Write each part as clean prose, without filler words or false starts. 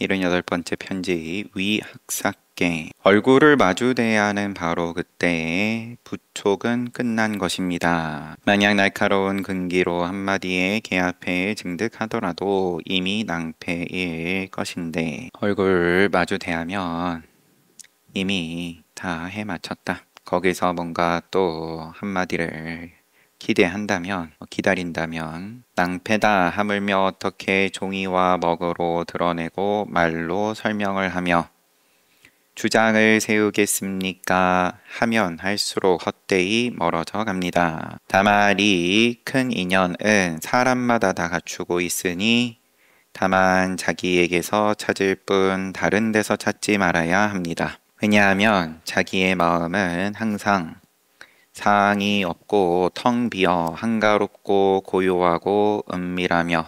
78번째 편지 위학사께 얼굴을 마주대야 하는 바로 그때에 부촉은 끝난 것입니다. 만약 날카로운 근기로 한마디에 개 앞에 증득하더라도 이미 낭패일 것인데 얼굴 마주대하면 이미 다 해마쳤다. 거기서 뭔가 또 한마디를 기대한다면, 기다린다면 낭패다 하물며 어떻게 종이와 먹으로 드러내고 말로 설명을 하며 주장을 세우겠습니까? 하면 할수록 헛되이 멀어져 갑니다. 다만 이 큰 인연은 사람마다 다 갖추고 있으니 다만 자기에게서 찾을 뿐 다른 데서 찾지 말아야 합니다. 왜냐하면 자기의 마음은 항상 사항이 없고 텅 비어 한가롭고 고요하고 은밀하며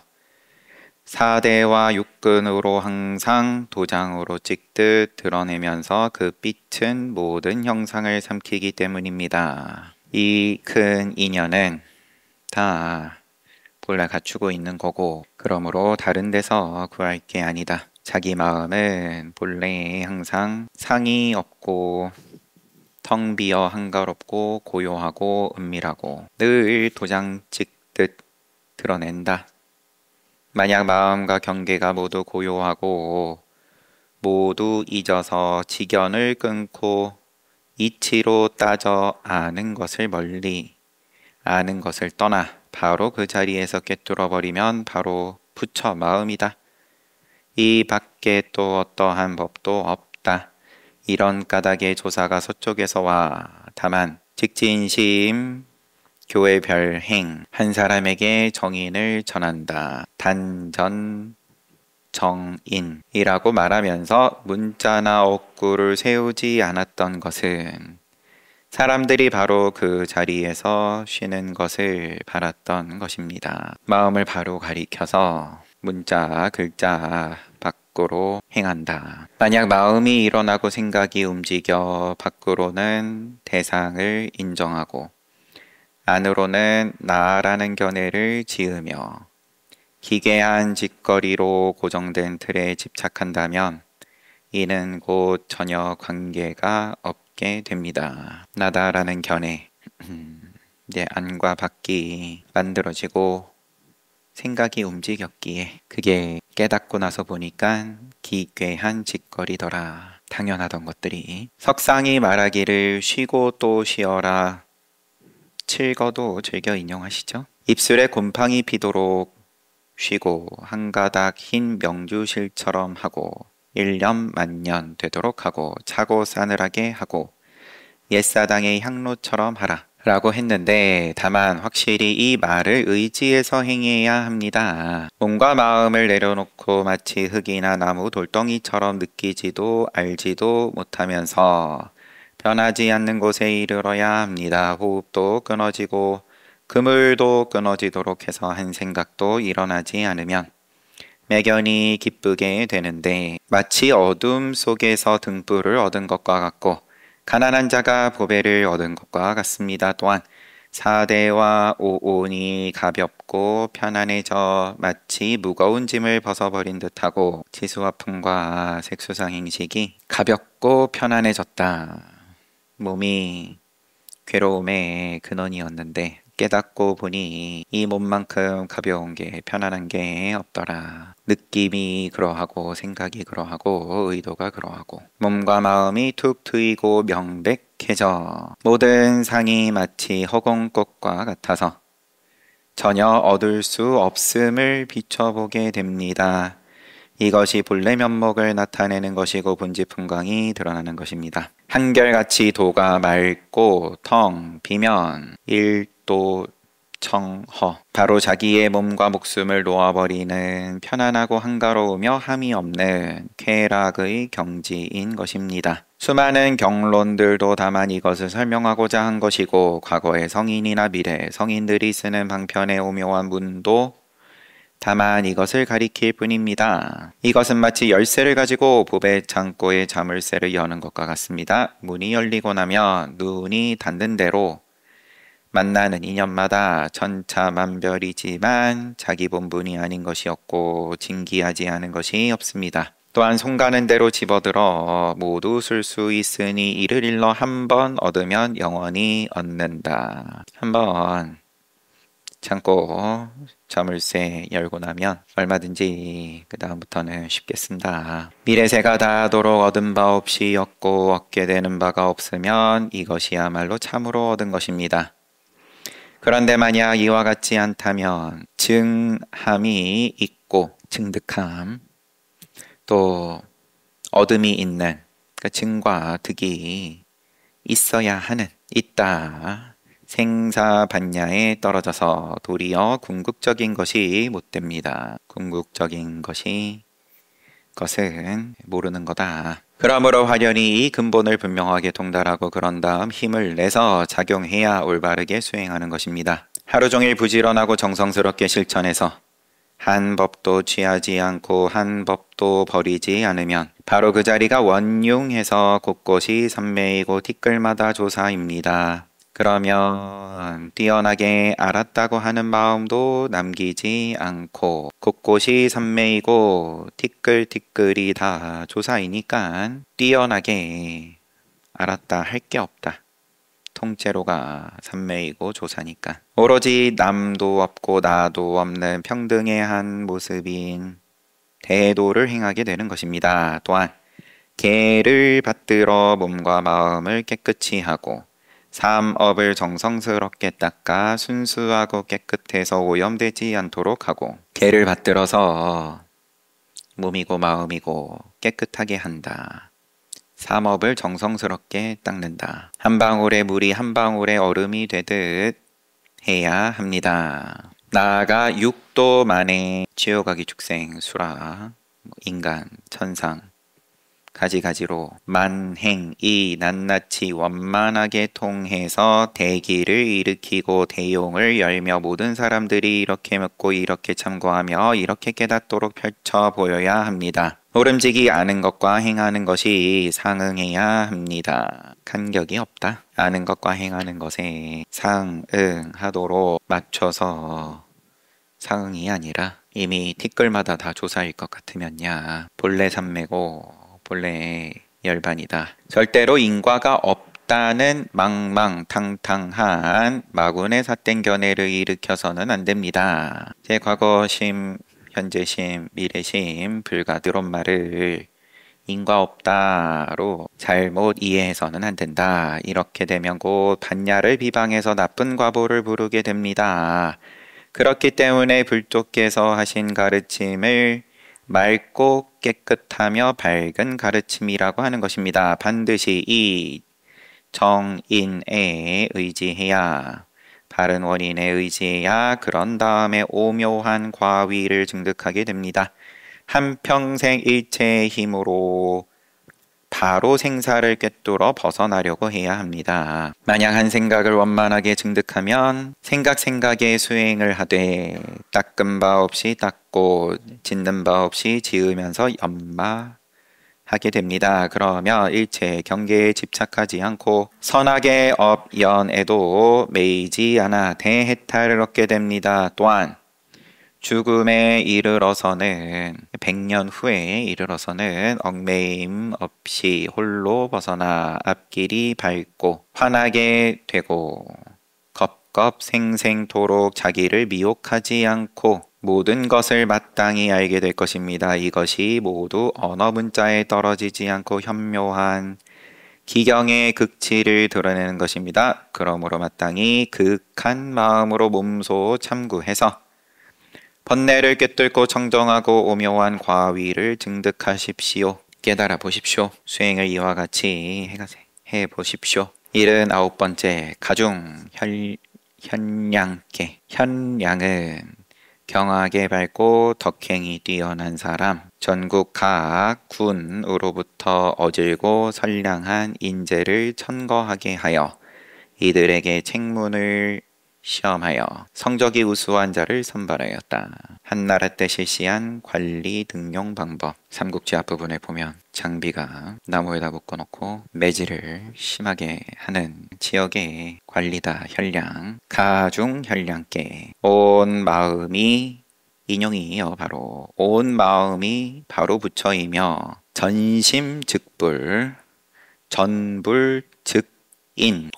사대와 육근으로 항상 도장으로 찍듯 드러내면서 그 빛은 모든 형상을 삼키기 때문입니다. 이 큰 인연은 다 본래 갖추고 있는 거고 그러므로 다른 데서 구할 게 아니다. 자기 마음은 본래 항상 상이 없고 텅 비어 한가롭고 고요하고 은밀하고 늘 도장 찍듯 드러낸다. 만약 마음과 경계가 모두 고요하고 모두 잊어서 지견을 끊고 이치로 따져 아는 것을 멀리 아는 것을 떠나 바로 그 자리에서 꿰뚫어 버리면 바로 부처 마음이다. 이 밖에 또 어떠한 법도 없다. 이런 까닭의 조사가 서쪽에서 와 다만 직진심 교회별행 한 사람에게 정인을 전한다. 단전 정인이라고 말하면서 문자나 억구를 세우지 않았던 것은 사람들이 바로 그 자리에서 쉬는 것을 바랐던 것입니다. 마음을 바로 가리켜서 문자, 글자 밖으로 행한다. 만약 마음이 일어나고 생각이 움직여 밖으로는 대상을 인정하고 안으로는 나라는 견해를 지으며 기괴한 짓거리로 고정된 틀에 집착한다면 이는 곧 전혀 관계가 없게 됩니다. 나다라는 견해, 내 안과 밖이 만들어지고 생각이 움직였기에 그게 깨닫고 나서 보니까 기괴한 짓거리더라. 당연하던 것들이 석상이 말하기를 쉬고 또 쉬어라. 칠거도 즐겨 인용하시죠. 입술에 곰팡이 피도록 쉬고 한 가닥 흰 명주실처럼 하고 1년 만년 되도록 하고 차고 싸늘하게 하고 옛사당의 향로처럼 하라 라고 했는데 다만 확실히 이 말을 의지해서 행해야 합니다. 몸과 마음을 내려놓고 마치 흙이나 나무 돌덩이처럼 느끼지도 알지도 못하면서 변하지 않는 곳에 이르러야 합니다. 호흡도 끊어지고 그물도 끊어지도록 해서 한 생각도 일어나지 않으면 매견이 기쁘게 되는데 마치 어둠 속에서 등불을 얻은 것과 같고 가난한 자가 보배를 얻은 것과 같습니다. 또한 사대와 오온이 가볍고 편안해져 마치 무거운 짐을 벗어버린 듯하고 지수화풍과 색수상행식이 가볍고 편안해졌다. 몸이 괴로움의 근원이었는데 깨닫고 보니 이 몸만큼 가벼운 게 편안한 게 없더라. 느낌이 그러하고 생각이 그러하고 의도가 그러하고 몸과 마음이 툭 트이고 명백해져 모든 상이 마치 허공꽃과 같아서 전혀 얻을 수 없음을 비춰보게 됩니다. 이것이 본래 면목을 나타내는 것이고 본지 풍광이 드러나는 것입니다. 한결같이 도가 맑고 텅 비면 일도 청허 바로 자기의 몸과 목숨을 놓아버리는 편안하고 한가로우며 함이 없는 쾌락의 경지인 것입니다. 수많은 경론들도 다만 이것을 설명하고자 한 것이고 과거의 성인이나 미래 성인들이 쓰는 방편의 오묘한 문도 다만 이것을 가리킬 뿐입니다. 이것은 마치 열쇠를 가지고 보배 창고의 자물쇠를 여는 것과 같습니다. 문이 열리고 나면 눈이 닫는 대로 만나는 인연마다 천차만별이지만 자기 본분이 아닌 것이 없고 진기하지 않은 것이 없습니다. 또한 손 가는 대로 집어들어 모두 쓸 수 있으니 이를 일러 한 번 얻으면 영원히 얻는다. 한번 참고 자물쇠 열고 나면 얼마든지 그 다음부터는 쉽게 쓴다. 미래세가 다하도록 얻은 바 없이 얻고 얻게 되는 바가 없으면 이것이야말로 참으로 얻은 것입니다. 그런데 만약 이와 같지 않다면 증함이 있고 증득함 또 얻음이 있는 그러니까 증과 득이 있어야 하는 있다. 생사반야에 떨어져서 도리어 궁극적인 것이 못 됩니다. 궁극적인 것은 모르는 거다. 그러므로 화련히 이 근본을 분명하게 통달하고 그런 다음 힘을 내서 작용해야 올바르게 수행하는 것입니다. 하루 종일 부지런하고 정성스럽게 실천해서 한 법도 취하지 않고 한 법도 버리지 않으면 바로 그 자리가 원융해서 곳곳이 삼매이고 티끌마다 조사입니다. 그러면 뛰어나게 알았다고 하는 마음도 남기지 않고 곳곳이 삼매이고 티끌티끌이 다 조사이니까 뛰어나게 알았다 할 게 없다. 통째로가 삼매이고 조사니까 오로지 남도 없고 나도 없는 평등의 한 모습인 대도를 행하게 되는 것입니다. 또한 개를 받들어 몸과 마음을 깨끗이 하고 삼업을 정성스럽게 닦아 순수하고 깨끗해서 오염되지 않도록 하고 개를 받들어서 몸이고 마음이고 깨끗하게 한다. 삼업을 정성스럽게 닦는다. 한 방울의 물이 한 방울의 얼음이 되듯 해야 합니다. 나아가 육도 만에 지옥아기 축생 수라 인간 천상 가지가지로 만행이 낱낱이 원만하게 통해서 대기를 일으키고 대용을 열며 모든 사람들이 이렇게 묻고 이렇게 참고하며 이렇게 깨닫도록 펼쳐 보여야 합니다. 오름지기 아는 것과 행하는 것이 상응해야 합니다. 간격이 없다. 아는 것과 행하는 것에 상응하도록 맞춰서 상응이 아니라 이미 티끌마다 다 조사일 것 같으면야 본래 삼매고 본래 열반이다. 절대로 인과가 없다는 망망탕탕한 마군의 삿된 견해를 일으켜서는 안 됩니다. 제 과거심, 현재심, 미래심, 불가드론 말을 인과 없다로 잘못 이해해서는 안 된다. 이렇게 되면 곧 반야를 비방해서 나쁜 과보를 부르게 됩니다. 그렇기 때문에 불조께서 하신 가르침을 맑고 깨끗하며 밝은 가르침이라고 하는 것입니다. 반드시 이 정인에 의지해야 바른 원인에 의지해야 그런 다음에 오묘한 과위를 증득하게 됩니다. 한평생 일체의 힘으로 바로 생사를 꿰뚫어 벗어나려고 해야 합니다. 만약 한 생각을 원만하게 증득하면 생각에 수행을 하되 닦은 바 없이 닦고 짓는 바 없이 지으면서 연마하게 됩니다. 그러면 일체 경계에 집착하지 않고 선악의 업연에도 매이지 않아 대해탈을 얻게 됩니다. 또한 죽음에 이르러서는 100년 후에 이르러서는 얽매임 없이 홀로 벗어나 앞길이 밝고 환하게 되고 겁겁생생토록 자기를 미혹하지 않고 모든 것을 마땅히 알게 될 것입니다. 이것이 모두 언어 문자에 떨어지지 않고 현묘한 기경의 극치를 드러내는 것입니다. 그러므로 마땅히 극한 마음으로 몸소 참구해서 번뇌를 꿰뚫고 청정하고 오묘한 과위를 증득하십시오. 깨달아 보십시오. 수행을 이와 같이 해보십시오. 79번째 가중 현량께 현량은 경하게 밝고 덕행이 뛰어난 사람 전국 각 군으로부터 어질고 선량한 인재를 천거하게 하여 이들에게 책문을 시험하여 성적이 우수한 자를 선발하였다. 한나라 때 실시한 관리 등용 방법. 삼국지 앞부분에 보면 장비가 나무에다 묶어놓고 매질을 심하게 하는 지역의 관리다. 현량 가중 현량께 온 마음이 인용이에요. 바로 온 마음이 바로 부처이며 전심즉불 전불즉인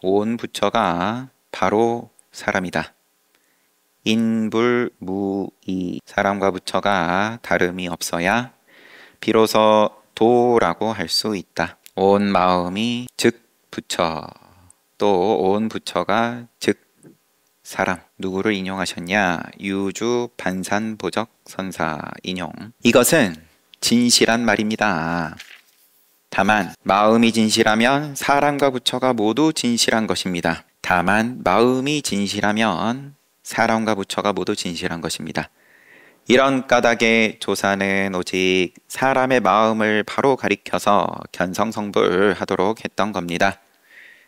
온 부처가 바로 사람이다. 인불무이 사람과 부처가 다름이 없어야 비로소 도라고 할 수 있다. 온 마음이 즉 부처 또 온 부처가 즉 사람 누구를 인용하셨냐? 유주 반산보적 선사 인용. 이것은 진실한 말입니다. 다만 마음이 진실하면 사람과 부처가 모두 진실한 것입니다. 다만 마음이 진실하면 사람과 부처가 모두 진실한 것입니다. 이런 까닭의 조사는 오직 사람의 마음을 바로 가리켜서 견성성불하도록 했던 겁니다.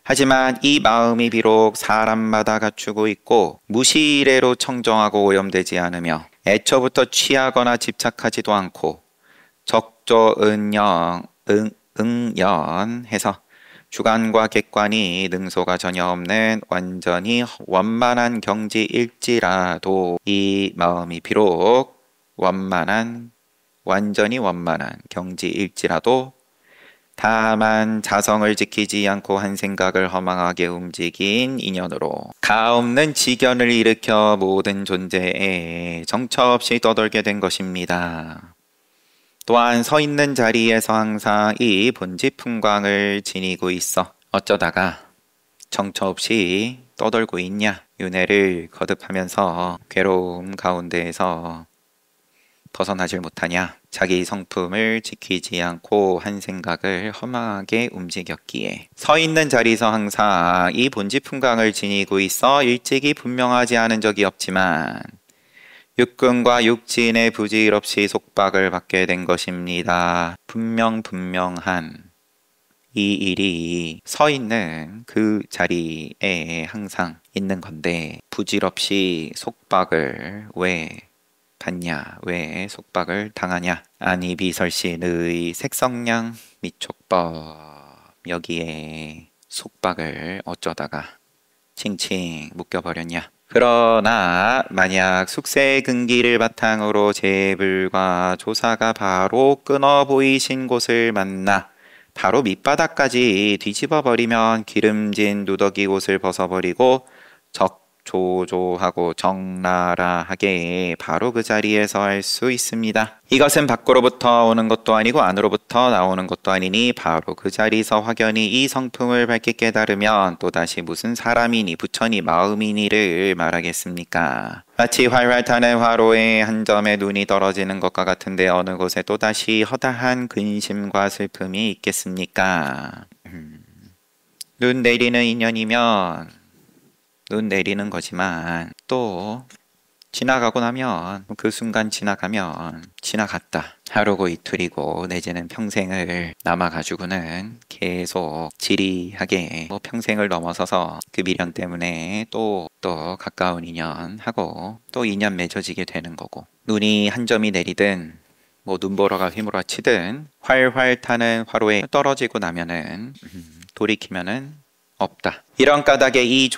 하지만 이 마음이 비록 사람마다 갖추고 있고 무시이래로 청정하고 오염되지 않으며 애초부터 취하거나 집착하지도 않고 응연해서 주관과 객관이 능소가 전혀 없는 완전히 원만한 경지일지라도 이 마음이 비록 완전히 원만한 경지일지라도 다만 자성을 지키지 않고 한 생각을 허망하게 움직인 인연으로 가없는 지견을 일으켜 모든 존재에 정처 없이 떠돌게 된 것입니다. 또한 서 있는 자리에서 항상 이 본지 풍광을 지니고 있어 어쩌다가 정처 없이 떠돌고 있냐? 윤회를 거듭하면서 괴로움 가운데에서 벗어나질 못하냐? 자기 성품을 지키지 않고 한 생각을 험하게 움직였기에 서 있는 자리에서 항상 이 본지 풍광을 지니고 있어 일찍이 분명하지 않은 적이 없지만 육근과 육진의 부질 없이 속박을 받게 된 것입니다. 분명한 이 일이 서 있는 그 자리에 항상 있는 건데 부질 없이 속박을 왜 받냐? 왜 속박을 당하냐? 아니 비설신의 색성량 미촉법 여기에 속박을 어쩌다가 칭칭 묶여버렸냐? 그러나 만약 숙세의 근기를 바탕으로 재불과 조사가 바로 끊어 보이신 곳을 만나 바로 밑바닥까지 뒤집어 버리면 기름진 누더기 옷을 벗어버리고 적조조하고 적나라하게 바로 그 자리에서 할 수 있습니다. 이것은 밖으로부터 오는 것도 아니고 안으로부터 나오는 것도 아니니 바로 그 자리에서 확연히 이 성품을 밝게 깨달으면 또다시 무슨 사람이니 부처니 마음이니를 말하겠습니까? 마치 활활 타는 화로에 한 점의 눈이 떨어지는 것과 같은데 어느 곳에 또다시 허다한 근심과 슬픔이 있겠습니까? 눈 내리는 인연이면 눈 내리는 거지만 또 지나가고 나면 그 순간 지나가면 지나갔다. 하루고 이틀이고 내지는 평생을 남아가지고는 계속 지리하게 평생을 넘어서서 그 미련 때문에 또 가까운 인연하고 또 인연 맺어지게 되는 거고 눈이 한 점이 내리든 눈보라가 휘몰아치든 활활 타는 화로에 떨어지고 나면은 돌이키면은 없다. 이런 까닭에 이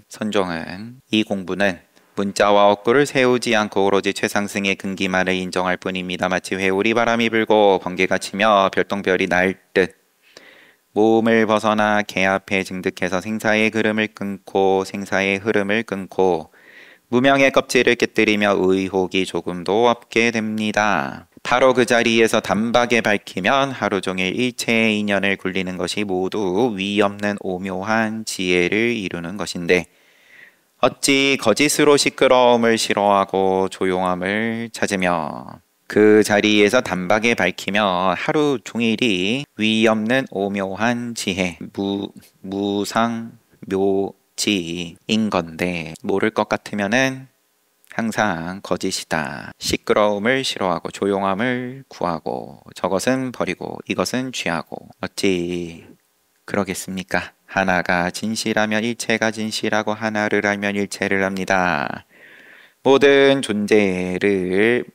선종은 이 공부는 문자와 억구를 세우지 않고 오로지 최상승의 근기만을 인정할 뿐입니다. 마치 회오리 바람이 불고 번개가 치며 별똥별이 날 듯 몸을 벗어나 개 앞에 증득해서 생사의 흐름을 끊고 무명의 껍질을 깨뜨리며 의혹이 조금도 없게 됩니다. 바로 그 자리에서 단박에 밝히면 하루 종일 일체의 인연을 굴리는 것이 모두 위없는 오묘한 지혜를 이루는 것인데 어찌 거짓으로 시끄러움을 싫어하고 조용함을 찾으며 그 자리에서 단박에 밝히며 하루 종일이 위없는 오묘한 지혜 무상묘지인 건데 모를 것 같으면은 항상 거짓이다. 시끄러움을 싫어하고 조용함을 구하고 저것은 버리고 이것은 취하고 어찌 그러겠습니까? 하나가 진실하면 일체가 진실하고 하나를 알면 일체를 합니다. 모든 존재를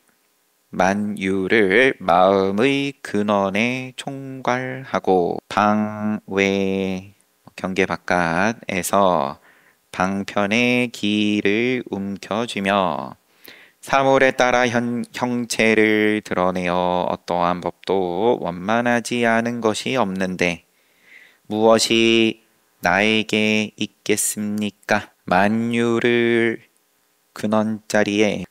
만유를 마음의 근원에 총괄하고 방외 경계 바깥에서 방편의 길을 움켜쥐며 사물에 따라 형체를 드러내어 어떠한 법도 원만하지 않은 것이 없는데 무엇이 나에게 있겠습니까? 만유를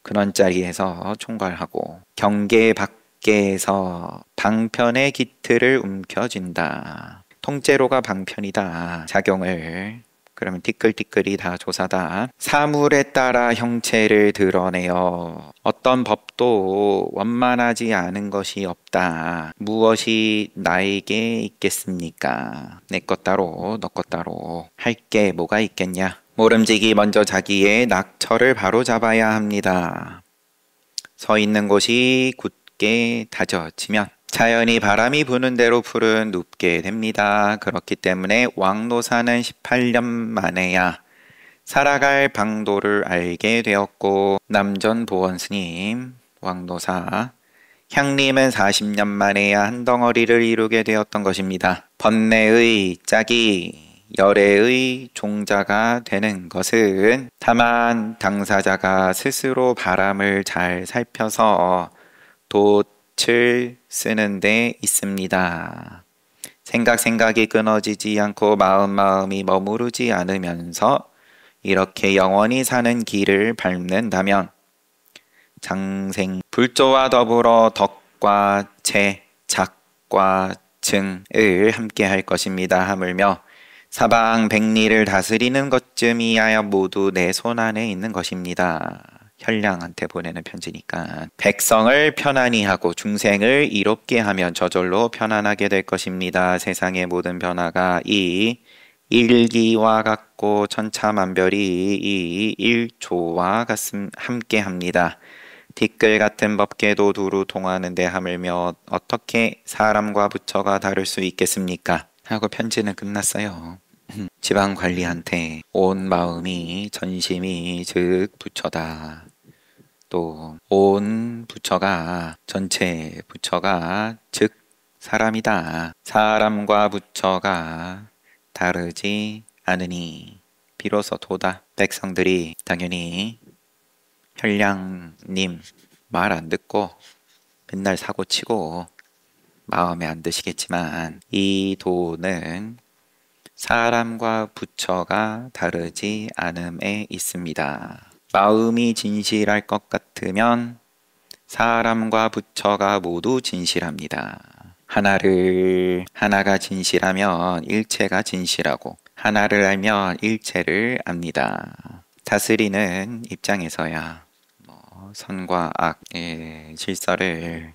근원자리에서 총괄하고 경계 밖에서 방편의 기틀을 움켜쥔다. 통째로가 방편이다. 작용을 그러면 티끌티끌이 다 조사다. 사물에 따라 형체를 드러내어 어떤 법도 원만하지 않은 것이 없다. 무엇이 나에게 있겠습니까? 내 것 따로 너 것 따로 할 게 뭐가 있겠냐? 모름지기 먼저 자기의 낙처를 바로 잡아야 합니다. 서 있는 곳이 굳게 다져지면 자연히 바람이 부는 대로 풀은 눕게 됩니다. 그렇기 때문에 왕노사는 18년 만에야 살아갈 방도를 알게 되었고 남전보원 스님, 왕노사, 향림은 40년 만에야 한 덩어리를 이루게 되었던 것입니다. 번뇌의 짝이 열애의 종자가 되는 것은 다만 당사자가 스스로 바람을 잘 살펴서 돛을 쓰는 데 있습니다. 생각이 끊어지지 않고 마음이 머무르지 않으면서 이렇게 영원히 사는 길을 밟는다면 장생 불조와 더불어 덕과 재, 작과 증을 함께 할 것입니다. 하물며 사방 백리를 다스리는 것쯤이야 모두 내 손 안에 있는 것입니다. 현량한테 보내는 편지니까 백성을 편안히 하고 중생을 이롭게 하면 저절로 편안하게 될 것입니다. 세상의 모든 변화가 이 일기와 같고 천차만별이 이 일조와 함께 합니다. 티끌 같은 법계도 두루 통하는데 하물며 어떻게 사람과 부처가 다를 수 있겠습니까? 하고 편지는 끝났어요. 지방관리한테 온 마음이 전심이 즉 부처다. 또 온 부처가 전체 부처가 즉 사람이다. 사람과 부처가 다르지 않으니 비로소 도다. 백성들이 당연히 현량님 말 안 듣고 맨날 사고치고 마음에 안 드시겠지만 이 도는 사람과 부처가 다르지 않음에 있습니다. 마음이 진실할 것 같으면 사람과 부처가 모두 진실합니다. 하나가 진실하면 일체가 진실하고 하나를 알면 일체를 압니다. 다스리는 입장에서야 선과 악의 질서를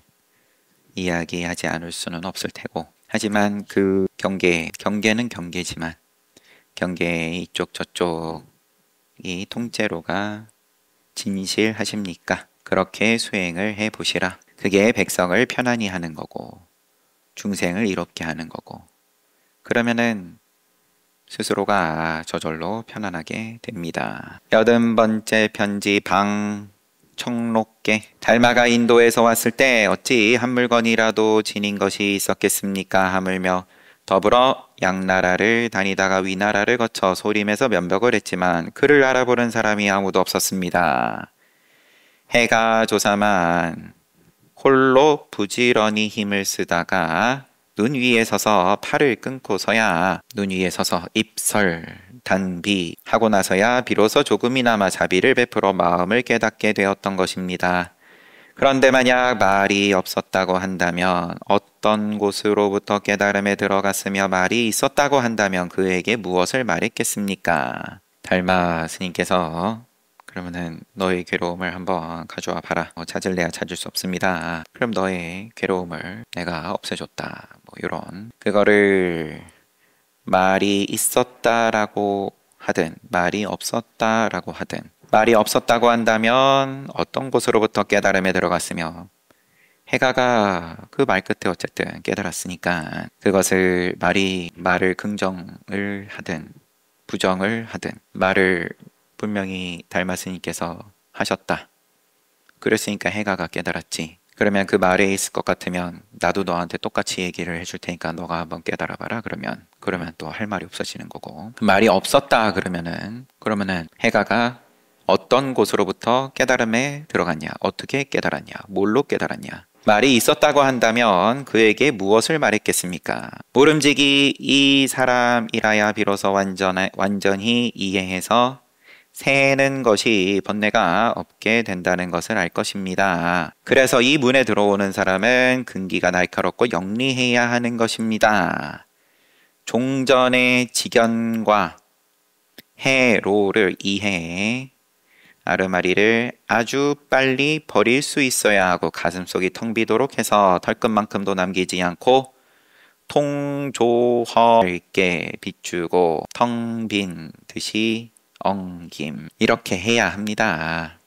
이야기하지 않을 수는 없을 테고 하지만 그 경계는 경계지만 경계의 이쪽 저쪽이 통째로가 진실하십니까? 그렇게 수행을 해보시라. 그게 백성을 편안히 하는 거고 중생을 이롭게 하는 거고 그러면은 스스로가 저절로 편안하게 됩니다. 80번째 편지 청록계 달마가 인도에서 왔을 때 어찌 한 물건이라도 지닌 것이 있었겠습니까? 하물며 더불어 양나라를 다니다가 위나라를 거쳐 소림에서 면벽을 했지만 그를 알아보는 사람이 아무도 없었습니다. 해가 조사만 홀로 부지런히 힘을 쓰다가 눈 위에 서서 팔을 끊고서야 눈 위에 서서 입설 단비 하고 나서야 비로소 조금이나마 자비를 베풀어 마음을 깨닫게 되었던 것입니다. 그런데 만약 말이 없었다고 한다면 어떤 곳으로부터 깨달음에 들어갔으며 말이 있었다고 한다면 그에게 무엇을 말했겠습니까? 달마 스님께서 그러면은 너의 괴로움을 한번 가져와 봐라. 찾을래야 찾을 수 없습니다. 그럼 너의 괴로움을 내가 없애줬다. 이런 그거를 말이 있었다라고 하든 말이 없었다라고 하든 말이 없었다고 한다면 어떤 곳으로부터 깨달음에 들어갔으며 해가가 그 말 끝에 어쨌든 깨달았으니까 그것을 말을 긍정을 하든 부정을 하든 말을 분명히 달마스님께서 하셨다. 그랬으니까 해가가 깨달았지. 그러면 그 말에 있을 것 같으면 나도 너한테 똑같이 얘기를 해줄 테니까 너가 한번 깨달아봐라. 그러면 또 할 말이 없어지는 거고. 그 말이 없었다 그러면은 해가가 어떤 곳으로부터 깨달음에 들어갔냐? 어떻게 깨달았냐? 뭘로 깨달았냐? 말이 있었다고 한다면 그에게 무엇을 말했겠습니까? 모름지기 이 사람이라야 비로소 완전히 이해해서 새는 것이 번뇌가 없게 된다는 것을 알 것입니다. 그래서 이 문에 들어오는 사람은 근기가 날카롭고 영리해야 하는 것입니다. 종전의 직연과 해로를 이해해 아르마리를 아주 빨리 버릴 수 있어야 하고 가슴속이 텅 비도록 해서 털끝만큼도 남기지 않고 통조허있게 비추고 텅 빈 듯이 엉김 이렇게 해야 합니다.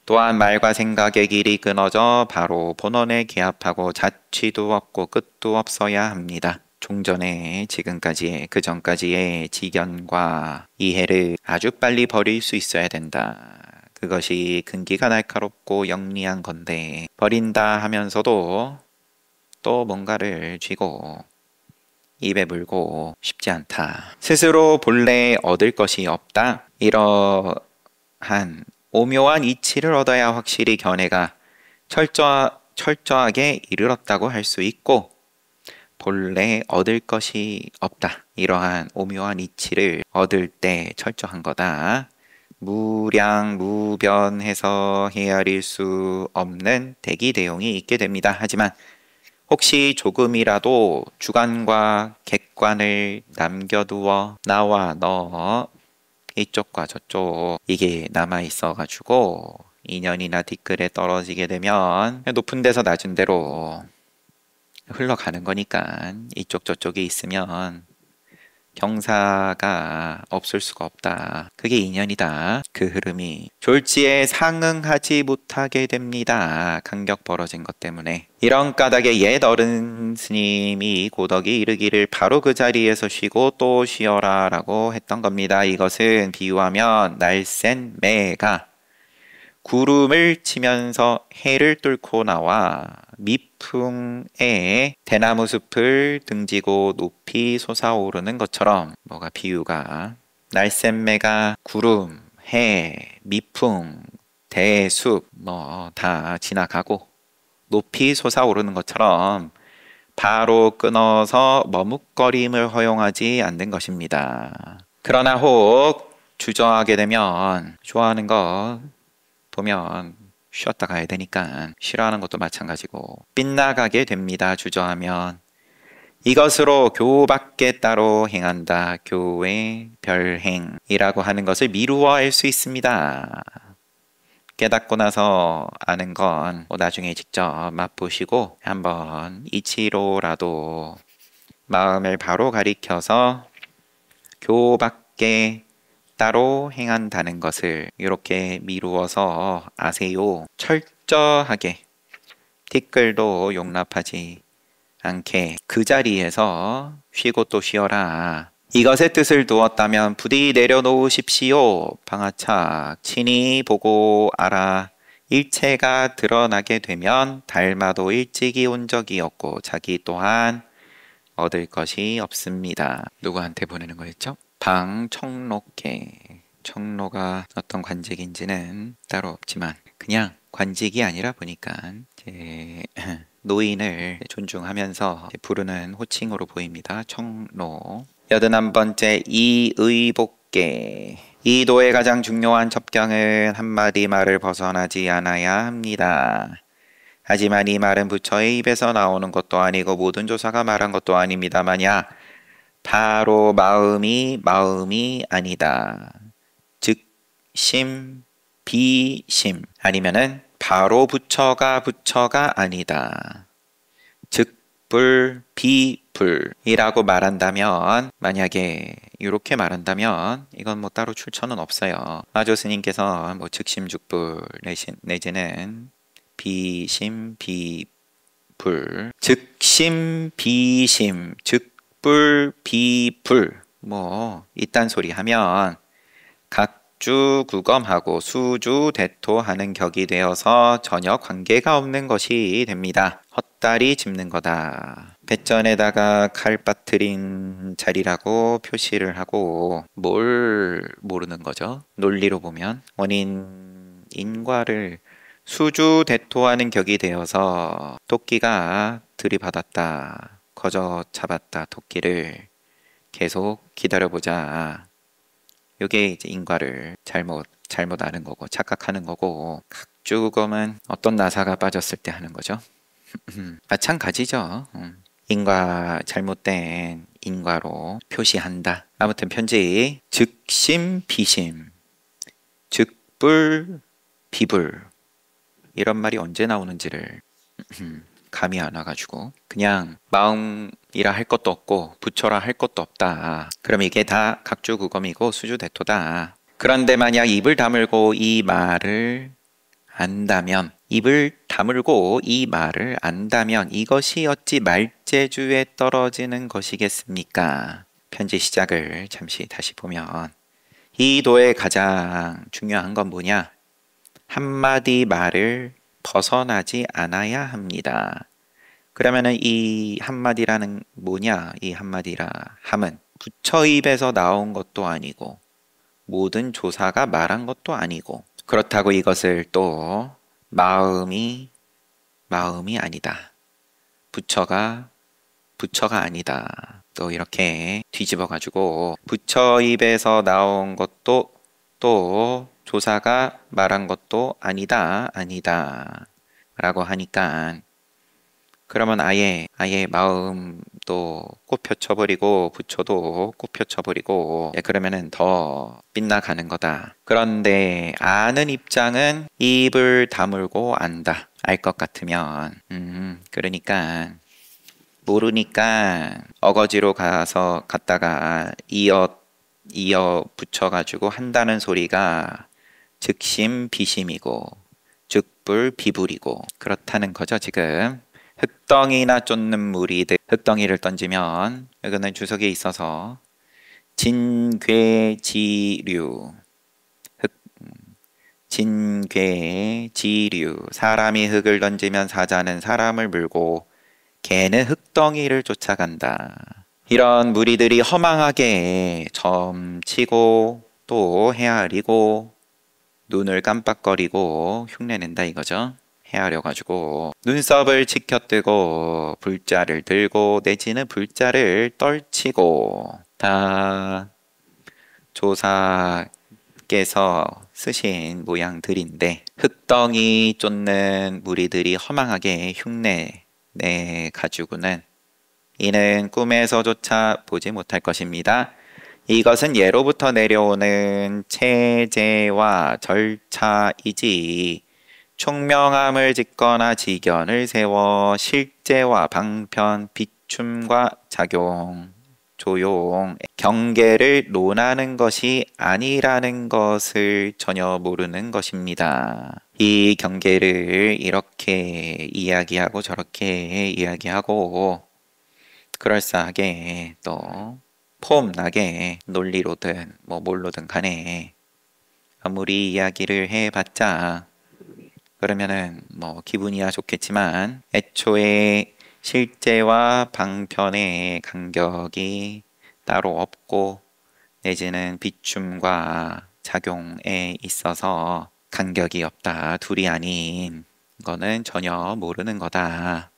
또한 말과 생각의 길이 끊어져 바로 본원에 개합하고 자취도 없고 끝도 없어야 합니다. 종전에 지금까지의 그 전까지의 지견과 이해를 아주 빨리 버릴 수 있어야 된다. 그것이 근기가 날카롭고 영리한 건데 버린다 하면서도 또 뭔가를 쥐고 입에 물고 쉽지 않다. 스스로 본래 얻을 것이 없다. 이러한 오묘한 이치를 얻어야 확실히 견해가 철저하게 이르렀다고 할 수 있고 본래 얻을 것이 없다. 이러한 오묘한 이치를 얻을 때 철저한 거다. 무량무변해서 헤아릴 수 없는 대기대용이 있게 됩니다. 하지만 혹시 조금이라도 주관과 객관을 남겨두어 나와 너 이쪽과 저쪽 이게 남아있어 가지고 인연이나 뒷글에 떨어지게 되면 높은 데서 낮은 데로 흘러가는 거니까 이쪽 저쪽에 있으면 경사가 없을 수가 없다. 그게 인연이다. 그 흐름이 졸지에 상응하지 못하게 됩니다. 간격 벌어진 것 때문에. 이런 까닭에 옛 어른 스님이 고덕이 이르기를 바로 그 자리에서 쉬고 또 쉬어라 라고 했던 겁니다. 이것은 비유하면 날쌘 매가 구름을 치면서 해를 뚫고 나와 미풍에 대나무 숲을 등지고 높이 솟아오르는 것처럼 뭐가 비유가 날쌘매가 구름, 해, 미풍, 대숲 뭐 다 지나가고 높이 솟아오르는 것처럼 바로 끊어서 머뭇거림을 허용하지 않는 것입니다. 그러나 혹 주저하게 되면 좋아하는 거 보면 쉬었다 가야 되니까 싫어하는 것도 마찬가지고 빗나가게 됩니다. 주저하면 이것으로 교밖에 따로 행한다. 교의 별행이라고 하는 것을 미루어 알 수 있습니다. 깨닫고 나서 아는 건 나중에 직접 맛보시고 한번 이치로라도 마음을 바로 가리켜서 교밖에 따로 행한다는 것을 이렇게 미루어서 아세요. 철저하게 티끌도 용납하지 않게 그 자리에서 쉬고 또 쉬어라. 이것의 뜻을 두었다면 부디 내려놓으십시오. 방아착 친히 보고 알아. 일체가 드러나게 되면 달마도 일찍이 온 적이 없고 자기 또한 얻을 것이 없습니다. 누구한테 보내는 거였죠? 방청록계. 청로가 어떤 관직인지는 따로 없지만 그냥 관직이 아니라 보니까 이제 노인을 존중하면서 부르는 호칭으로 보입니다. 청로. 81번째 이의복계. 이 도의 가장 중요한 첩경은 한마디 말을 벗어나지 않아야 합니다. 하지만 이 말은 부처의 입에서 나오는 것도 아니고 모든 조사가 말한 것도 아닙니다만야 바로 마음이 아니다. 즉 심, 비심 아니면은 바로 부처가 아니다. 즉 불, 비불이라고 말한다면 만약에 이렇게 말한다면 이건 뭐 따로 출처는 없어요. 마조 스님께서 뭐 즉심즉불 내지는 비심, 비불 즉심, 비심, 즉불, 비불 뭐 이딴 소리 하면 각주 구검하고 수주 대토하는 격이 되어서 전혀 관계가 없는 것이 됩니다. 헛다리 짚는 거다. 배전에다가 칼 빠뜨린 자리라고 표시를 하고 뭘 모르는 거죠? 논리로 보면 원인 인과를 수주대토하는 격이 되어서 토끼가 들이받았다. 거저 잡았다. 토끼를 계속 기다려보자. 요게 이제 인과를 잘못 아는 거고 착각하는 거고 각주검은 어떤 나사가 빠졌을 때 하는 거죠. 마찬가지죠. 인과 잘못된 인과로 표시한다. 아무튼 편지 즉심 비심 즉불 비불 이런 말이 언제 나오는지를 감이 안 와가지고 그냥 마음이라 할 것도 없고 부처라 할 것도 없다. 그럼 이게 다 각주구검이고 수주대토다. 그런데 만약 입을 다물고 이 말을 안다면 이것이 어찌 말재주에 떨어지는 것이겠습니까? 편지 시작을 잠시 다시 보면 이 도의 가장 중요한 건 뭐냐? 한마디 말을 벗어나지 않아야 합니다. 그러면은 이 한마디라는 뭐냐? 이 한마디라 함은 부처 입에서 나온 것도 아니고 모든 조사가 말한 것도 아니고 그렇다고 이것을 또 마음이 아니다. 부처가 아니다. 또 이렇게 뒤집어 가지고 부처 입에서 나온 것도 또 조사가 말한 것도 아니다 라고 하니까 그러면 아예 마음도 꽃펴쳐버리고 부처도 꽃펴쳐버리고 그러면은 더 빗나가는 거다. 그런데 아는 입장은 입을 다물고 안다. 알 것 같으면 그러니까 모르니까 어거지로 갔다가 이어 붙여가지고 한다는 소리가 즉심 비심이고 즉불 비불이고 그렇다는 거죠. 지금 흙덩이나 쫓는 무리들 흙덩이를 던지면 이거는 주석에 있어서 진괴지류 진괴지류 사람이 흙을 던지면 사자는 사람을 물고 개는 흙덩이를 쫓아간다. 이런 무리들이 허망하게 점치고 또 헤아리고 눈을 깜빡거리고 흉내낸다 이거죠. 헤아려가지고 눈썹을 치켜뜨고 불자를 들고 내지는 불자를 떨치고 다 조사께서 쓰신 모양들인데 흙덩이 쫓는 무리들이 허망하게 흉내내 가지고는 이는 꿈에서조차 보지 못할 것입니다. 이것은 예로부터 내려오는 체제와 절차이지 총명함을 짓거나 지견을 세워 실제와 방편, 비춤과 작용, 조용, 경계를 논하는 것이 아니라는 것을 전혀 모르는 것입니다. 이 경계를 이렇게 이야기하고 저렇게 이야기하고 그럴싸하게 또 폼나게 논리로든 뭐 뭘로든 간에 아무리 이야기를 해봤자 그러면은 뭐 기분이야 좋겠지만 애초에 실제와 방편의 간격이 따로 없고 내지는 비춤과 작용에 있어서 간격이 없다. 둘이 아닌 거는 전혀 모르는 거다.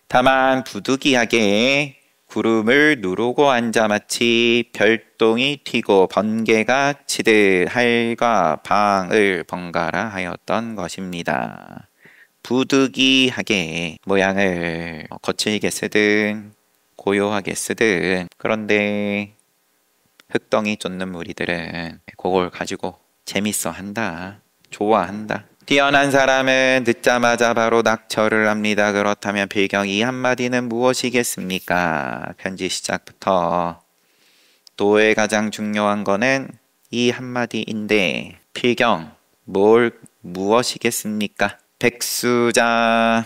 다만 부득이하게 구름을 누르고 앉아 마치 별똥이 튀고 번개가 치듯 하일과 방을 번갈아 하였던 것입니다. 부득이하게 모양을 거칠게 쓰든 고요하게 쓰든 그런데 흙덩이 쫓는 무리들은 그걸 가지고 재밌어 한다. 좋아한다. 뛰어난 사람은 듣자마자 바로 낙처를 합니다. 그렇다면 필경 이 한마디는 무엇이겠습니까? 편지 시작부터 도에 가장 중요한 거는 이 한마디인데 필경 무엇이겠습니까? 백수자들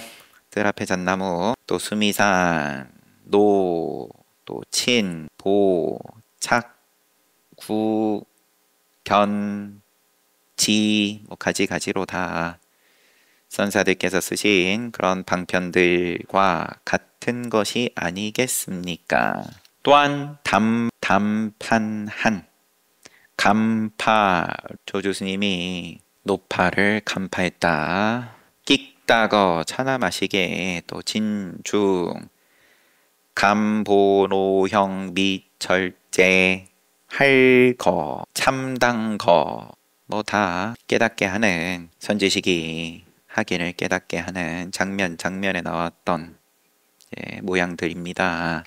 앞에 잣나무 또 수미산 노 또 친, 보, 착, 구, 견, 지, 가지가지로 다 선사들께서 쓰신 그런 방편들과 같은 것이 아니겠습니까? 또한 담판한 간파 조주스님이 노파를 간파했다. 끽다거 차나 마시게 또 진중 감보노형 미철제 할거 참당거 뭐 다 깨닫게 하는 선지식이 하긴을 깨닫게 하는 장면에 나왔던 모양들입니다.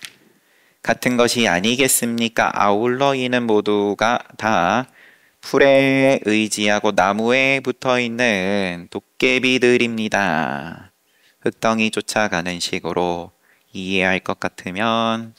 같은 것이 아니겠습니까? 아울러 이는 모두가 다 풀에 의지하고 나무에 붙어있는 도깨비들입니다. 흙덩이 쫓아가는 식으로 이해할 것 같으면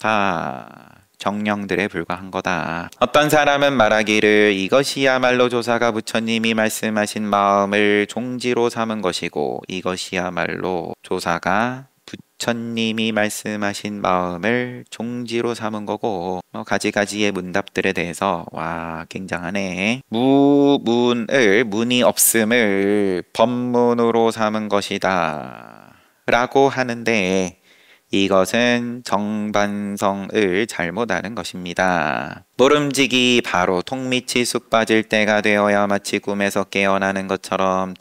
다 정령들에 불과한 거다. 어떤 사람은 말하기를 이것이야말로 조사가 부처님이 말씀하신 마음을 종지로 삼은 것이고 이것이야말로 조사가 부처님이 말씀하신 마음을 종지로 삼은 거고 가지가지의 문답들에 대해서 와 굉장하네. 무문을 문이 없음을 법문으로 삼은 것이다 라고 하는데 이것은 정반성을 잘못 아는 것입니다. 모름지기 바로 통밑이 쑥 빠질 때가 되어야 마치 꿈에서 깨어나는 것처럼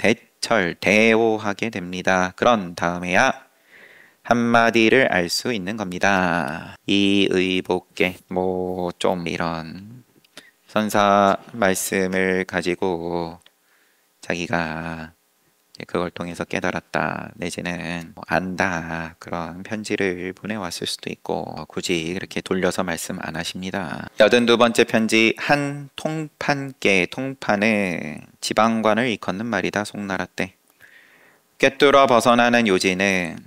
대오하게 됩니다. 그런 다음에야 한마디를 알 수 있는 겁니다. 이의복계 뭐 좀 이런 선사 말씀을 가지고 자기가 그걸 통해서 깨달았다 내지는 안다 그런 편지를 보내왔을 수도 있고 굳이 그렇게 돌려서 말씀 안 하십니다. 82번째 편지. 한 통판께 통판은 지방관을 일컫는 말이다. 송나라 때 꿰뚫어 벗어나는 요지는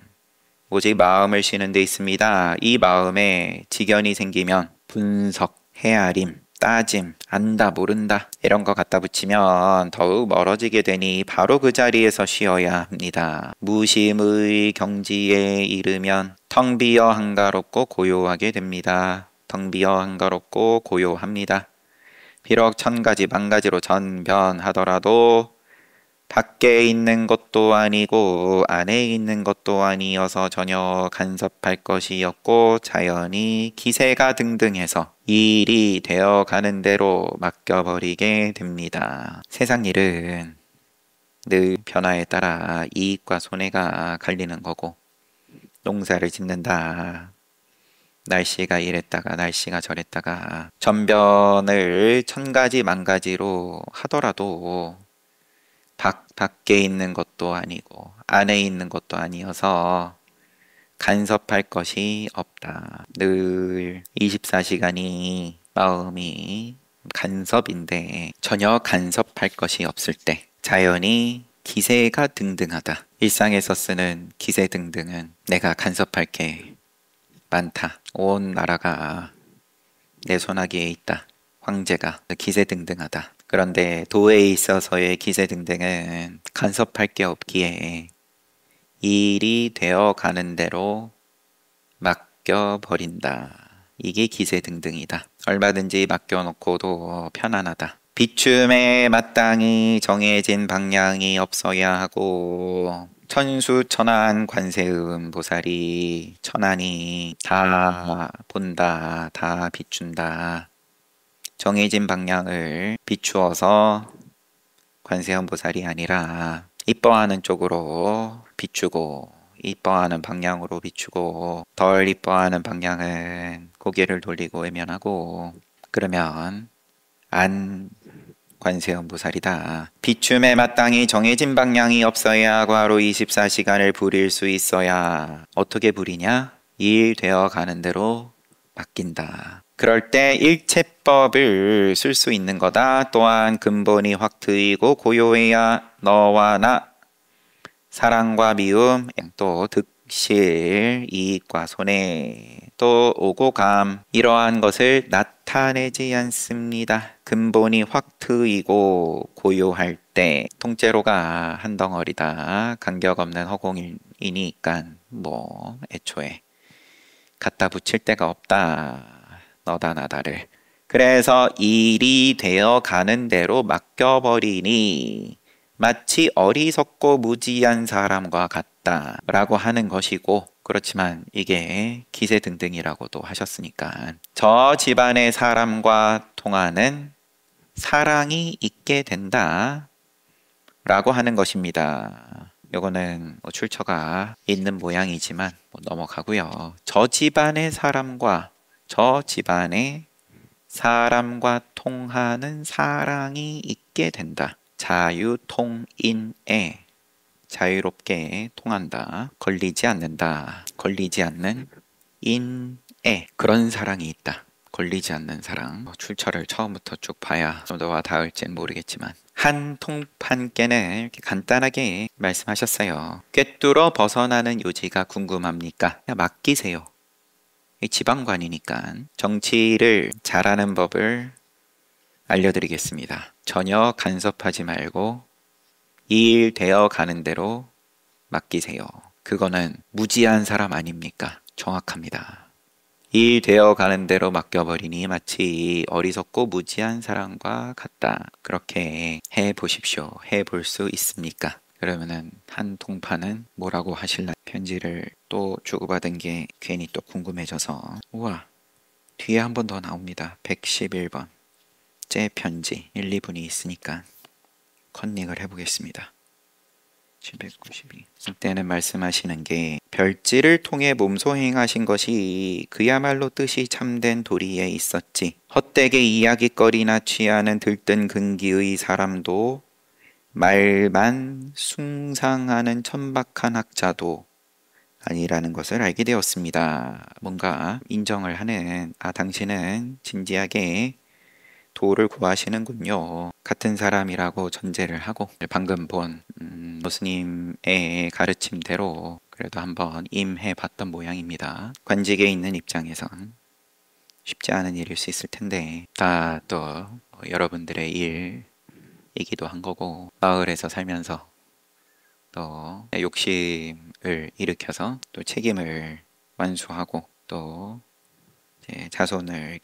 오직 마음을 쉬는 데 있습니다. 이 마음에 지견이 생기면 분석, 헤아림, 따짐, 안다, 모른다 이런 거 갖다 붙이면 더욱 멀어지게 되니 바로 그 자리에서 쉬어야 합니다. 무심의 경지에 이르면 텅 비어 한가롭고 고요하게 됩니다. 텅 비어 한가롭고 고요합니다. 비록 천가지 만가지로 전변하더라도 밖에 있는 것도 아니고 안에 있는 것도 아니어서 전혀 간섭할 것이 없고 자연히 기세가 등등해서 일이 되어가는 대로 맡겨버리게 됩니다. 세상 일은 늘 변화에 따라 이익과 손해가 갈리는 거고 농사를 짓는다. 날씨가 이랬다가 날씨가 저랬다가 전변을 천가지 만가지로 하더라도 밖에 있는 것도 아니고 안에 있는 것도 아니어서 간섭할 것이 없다. 늘 24시간이 마음이 간섭인데 전혀 간섭할 것이 없을 때 자연히 기세가 등등하다. 일상에서 쓰는 기세 등등은 내가 간섭할 게 많다. 온 나라가 내 손아귀에 있다. 황제가 기세등등하다. 그런데 도에 있어서의 기세등등은 간섭할 게 없기에 일이 되어 가는 대로 맡겨버린다. 이게 기세등등이다. 얼마든지 맡겨놓고도 편안하다. 비춤에 마땅히 정해진 방향이 없어야 하고 천수천안 관세음 보살이 천안이 다 본다, 다 비춘다. 정해진 방향을 비추어서 관세음 보살이 아니라 이뻐하는 쪽으로 비추고 이뻐하는 방향으로 비추고 덜 이뻐하는 방향은 고개를 돌리고 외면하고 그러면 안 관세음 보살이다. 비춤에 마땅히 정해진 방향이 없어야 하고 하루 24시간을 부릴 수 있어야 어떻게 부리냐? 일 되어 가는 대로 맡긴다. 그럴 때 일체법을 쓸 수 있는 거다. 또한 근본이 확 트이고 고요해야 너와 나 사랑과 미움 또 득실 이익과 손해 또 오고 감 이러한 것을 나타내지 않습니다. 근본이 확 트이고 고요할 때 통째로가 한 덩어리다. 간격 없는 허공이니까 뭐 애초에 갖다 붙일 데가 없다. 너다 나다를. 그래서 일이 되어 가는 대로 맡겨버리니 마치 어리석고 무지한 사람과 같다 라고 하는 것이고, 그렇지만 이게 기세등등이라고도 하셨으니까 저 집안의 사람과 통하는 사랑이 있게 된다 라고 하는 것입니다. 요거는 뭐 출처가 있는 모양이지만 뭐 넘어가고요. 저 집안의 사람과 통하는 사랑이 있게 된다. 자유통인에 자유롭게 통한다. 걸리지 않는다. 걸리지 않는 인에 그런 사랑이 있다. 걸리지 않는 사랑. 출처를 처음부터 쭉 봐야 좀 더 와 닿을지는 모르겠지만 한 통판 깨는 이렇게 간단하게 말씀하셨어요. 꿰뚫어 벗어나는 요지가 궁금합니까? 그냥 맡기세요. 지방관이니까 정치를 잘하는 법을 알려드리겠습니다. 전혀 간섭하지 말고 일 되어 가는 대로 맡기세요. 그거는 무지한 사람 아닙니까? 정확합니다. 일 되어 가는 대로 맡겨버리니 마치 어리석고 무지한 사람과 같다. 그렇게 해 보십시오. 해 볼 수 있습니까? 그러면은 한 통판은 뭐라고 하실라? 편지를 또 주고받은 게 괜히 또 궁금해져서. 우와, 뒤에 한 번 더 나옵니다. 111번 째 편지 1, 2분이 있으니까 컨닝을 해보겠습니다. 792. 이때는 말씀하시는 게 별지를 통해 몸소 행하신 것이 그야말로 뜻이 참된 도리에 있었지. 헛되게 이야기거리나 취하는 들뜬 근기의 사람도 말만 숭상하는 천박한 학자도 아니라는 것을 알게 되었습니다. 뭔가 인정을 하는, 당신은 진지하게 도를 구하시는군요. 같은 사람이라고 전제를 하고 방금 본 교수님의 가르침대로 그래도 한번 임해 봤던 모양입니다. 관직에 있는 입장에선 쉽지 않은 일일 수 있을 텐데 다 또 여러분들의 일이기도 한 거고, 마을에서 살면서 또 욕심을 일으켜서 또 책임을 완수하고 또 이제 자손을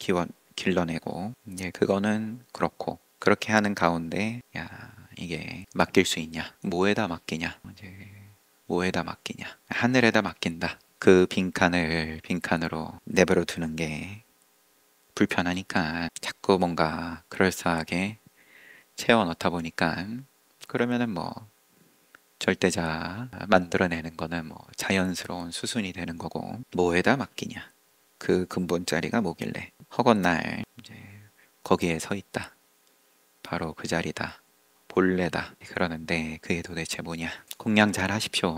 길러내고, 이제 그거는 그렇고, 그렇게 하는 가운데 야, 이게 맡길 수 있냐? 뭐에다 맡기냐? 이제 뭐에다 맡기냐? 하늘에다 맡긴다. 그 빈칸으로 내버려 두는 게 불편하니까 자꾸 뭔가 그럴싸하게 채워 넣다 보니까, 그러면은 뭐 절대자 만들어내는 거는 뭐 자연스러운 수순이 되는 거고, 뭐에다 맡기냐? 그 근본 자리가 뭐길래 허건날 이제 거기에 서 있다. 바로 그 자리다. 본래다. 그러는데 그게 도대체 뭐냐? 공양 잘 하십시오.